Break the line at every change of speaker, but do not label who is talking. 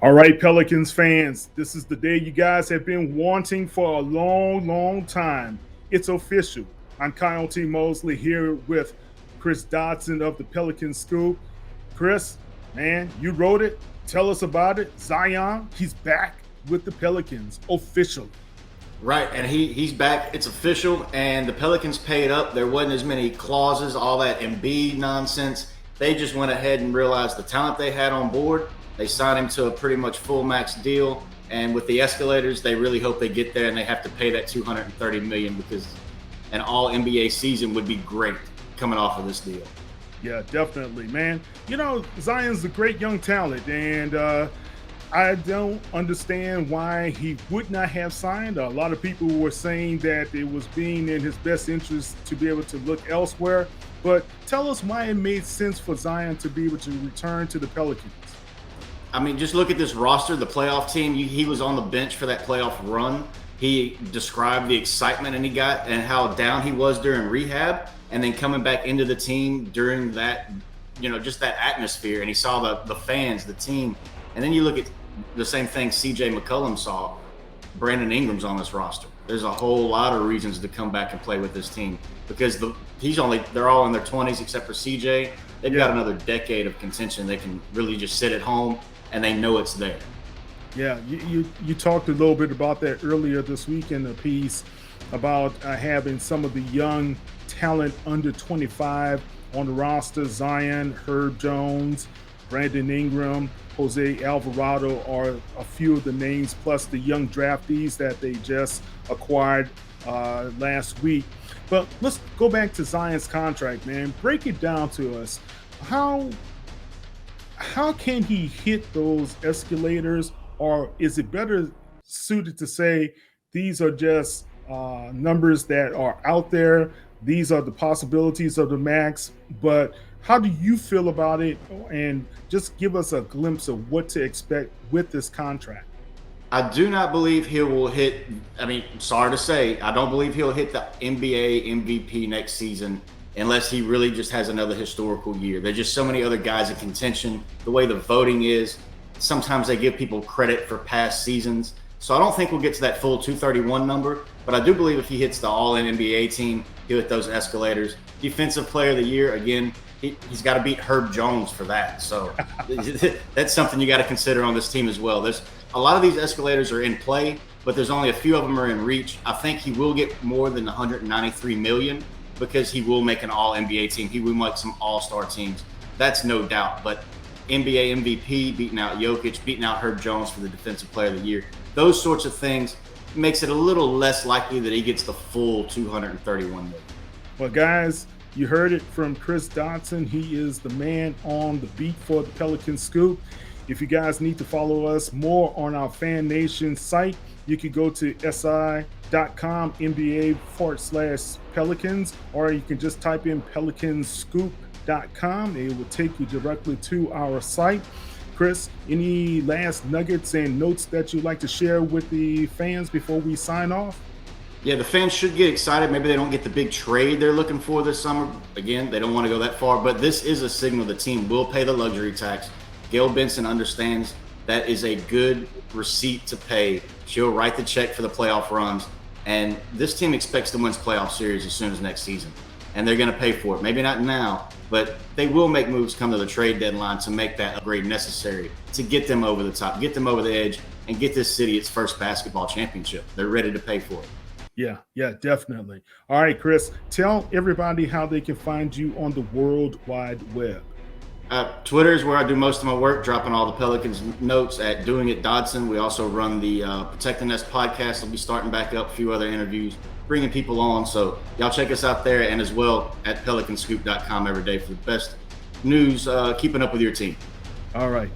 All right, Pelicans fans, this is the day you guys have been wanting for a long, long time. It's official. I'm Kyle T. Mosley here with Chris Dodson of the Pelican Scoop. Chris, man, you wrote it. Tell us about it. Zion, he's back with the Pelicans officially.
Right, and he's back. It's official, and the Pelicans paid up. There wasn't as many clauses, all that Embiid nonsense. They just went ahead and realized the talent they had on board. They signed him to a pretty much full max deal, and with the escalators, they really hope they get there, and they have to pay that $230 million because an All NBA season would be great coming off of this deal.
Yeah, definitely, man. You know, Zion's a great young talent, and I don't understand why he would not have signed. A lot of people were saying that it was being in his best interest to be able to look elsewhere. But tell us why it made sense for Zion to be able to return to the Pelicans.
I mean, just look at this roster, the playoff team. He was on the bench for that playoff run. He described the excitement and he got and how down he was during rehab, and then coming back into the team during that, just that atmosphere. And he saw the fans, the team. And then you look at the same thing CJ McCollum saw. Brandon Ingram's on this roster. There's a whole lot of reasons to come back and play with this team because they're all in their 20s except for CJ. They've got another decade of contention. They can really just sit at home and they know it's there.
Yeah, you talked a little bit about that earlier this week in the piece about having some of the young talent under 25 on the roster. Zion, Herb Jones, Brandon Ingram, Jose Alvarado are a few of the names, plus the young draftees that they just acquired last week. But let's go back to Zion's contract, man. Break it down to us. How can he hit those escalators, or is it better suited to say these are just numbers that are out there? These are the possibilities of the max, but how do you feel about it? And just give us a glimpse of what to expect with this contract.
I do not believe he will hit. I mean, sorry to say, I don't believe he'll hit the NBA MVP next season unless he really just has another historical year. There's just so many other guys in contention. The way the voting is, sometimes they give people credit for past seasons. So I don't think we'll get to that full 231 number, but I do believe if he hits the All-NBA team, he'll hit those escalators. Defensive Player of the Year, again, he's got to beat Herb Jones for that. So that's something you got to consider on this team as well. There's a lot of these escalators are in play, but there's only a few of them are in reach. I think he will get more than $193 million because he will make an All-NBA team. He will make some All-Star teams. That's no doubt. But NBA MVP, beating out Jokic, beating out Herb Jones for the Defensive Player of the Year, those sorts of things makes it a little less likely that he gets the full $231 million.
Well, guys, you heard it from Chris Dodson. He is the man on the beat for the Pelican Scoop. If you guys need to follow us more on our Fan Nation site, you can go to si.com NBA/Pelicans, or you can just type in pelicanscoop.com. It will take you directly to our site. Chris, any last nuggets and notes that you'd like to share with the fans before we sign off?
Yeah, the fans should get excited. Maybe they don't get the big trade they're looking for this summer. Again, they don't want to go that far, but this is a signal the team will pay the luxury tax. Gail Benson understands that is a good receipt to pay. She'll write the check for the playoff runs, and this team expects to win playoff series as soon as next season, and they're going to pay for it. Maybe not now, but they will make moves come to the trade deadline to make that upgrade necessary to get them over the top, get them over the edge, and get this city its first basketball championship. They're ready to pay for it.
Yeah, definitely. All right, Chris, tell everybody how they can find you on the World Wide Web.
Twitter is where I do most of my work, dropping all the Pelicans notes at Doing It Dodson. We also run the Protect the Nest podcast. We'll be starting back up, a few other interviews, bringing people on. So y'all check us out there, and as well at pelicanscoop.com every day for the best news, keeping up with your team.
All right.